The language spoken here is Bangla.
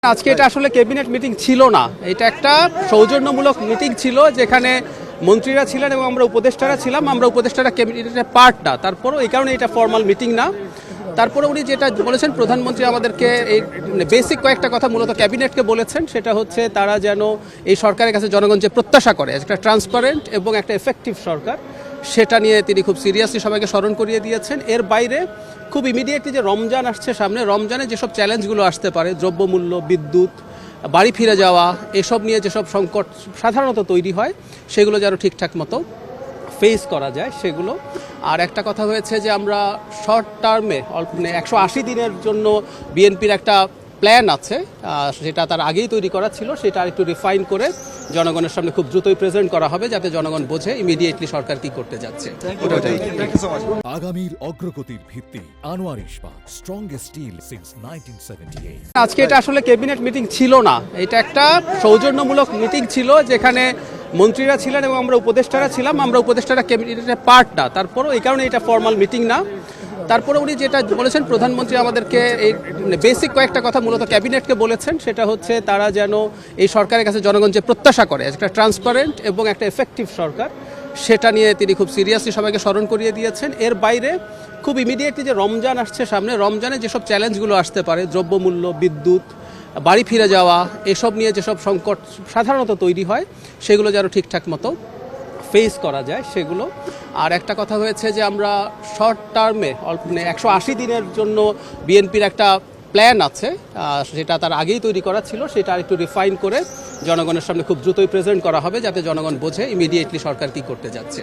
আজকে এটা আসলে ক্যাবিনেট মিটিং ছিল না, এটা একটা সৌজন্যমূলক মিটিং ছিল যেখানে মন্ত্রীরা ছিলেন এবং আমরা উপদেষ্টারা ছিলাম। আমরা উপদেষ্টারা ক্যাবিনেটের পার্ট না, তারপরও এই কারণে এটা ফর্মাল মিটিং না। তারপরে উনি যেটা বলেছেন, প্রধানমন্ত্রী আমাদেরকে এই বেসিক কয়েকটা কথা মূলত ক্যাবিনেটকে বলেছেন, সেটা হচ্ছে তারা যেন এই সরকারের কাছে জনগণ যে প্রত্যাশা করে একটা ট্রান্সপারেন্ট এবং একটা এফেক্টিভ সরকার, সেটা নিয়ে তিনি খুব সিরিয়াসলি সবাইকে স্মরণ করিয়ে দিয়েছেন। এর বাইরে খুব ইমিডিয়েটলি যে রমজান আসছে সামনে, রমজানে যেসব চ্যালেঞ্জগুলো আসতে পারে, দ্রব্যমূল্য, বিদ্যুৎ, বাড়ি ফিরে যাওয়া, এসব নিয়ে যেসব সংকট সাধারণত তৈরি হয়, সেগুলো যেন ঠিকঠাক মতো ফেস করা যায় সেগুলো। আর একটা কথা হয়েছে যে আমরা শর্ট টার্মে 180 দিনের জন্য বিএনপির একটা প্ল্যান আছে, সেটা তার আগেই তৈরি করা ছিল, সেটা আরেকটু রিফাইন করে জনগণের সামনে খুব দ্রুতই প্রেজেন্ট করা হবে, যাতে জনগণ বোঝে ইমিডিয়েটলি সরকার কি করতে যাচ্ছে। আগামীর অগ্রগতির ভিত্তি আনোয়ার ইস্পাত, স্ট্রংগেস্ট স্টিল সিন্স 1978। আজকে এটা আসলে ক্যাবিনেট মিটিং ছিল না, এটা একটা সৌজন্যমূলক মিটিং ছিল যেখানে মন্ত্রীরা ছিলেন এবং আমরা উপদেষ্টারা ছিলাম। আমরা উপদেষ্টারা ক্যাবিনেটের পার্ট না, তারপরও এই কারণে এটা ফর্মাল মিটিং না। তারপরে উনি যেটা বলেছেন, প্রধানমন্ত্রী আমাদেরকে এই বেসিক কয়েকটা কথা মূলত ক্যাবিনেটকে বলেছেন, সেটা হচ্ছে তারা যেন এই সরকারের কাছে জনগণ যে প্রত্যাশা করে একটা ট্রান্সপারেন্ট এবং একটা এফেক্টিভ সরকার, সেটা নিয়ে তিনি খুব সিরিয়াসলি সবাইকে স্মরণ করিয়ে দিয়েছেন। এর বাইরে খুব ইমিডিয়েটলি যে রমজান আসছে সামনে, রমজানে যেসব চ্যালেঞ্জগুলো আসতে পারে, দ্রব্যমূল্য, বিদ্যুৎ, বাড়ি ফিরে যাওয়া, এসব নিয়ে যেসব সংকট সাধারণত তৈরি হয়, সেগুলো যেন ঠিকঠাক মতো ফেস করা যায় সেগুলো। আর একটা কথা হয়েছে যে আমরা শর্ট টার্মে 180 দিনের জন্য বিএনপির একটা প্ল্যান আছে, সেটা তার আগেই তৈরি করা ছিল, সেটা আরেকটু রিফাইন করে জনগণের সামনে খুব দ্রুতই প্রেজেন্ট করা হবে, যাতে জনগণ বোঝে ইমিডিয়েটলি সরকার কি করতে যাচ্ছে।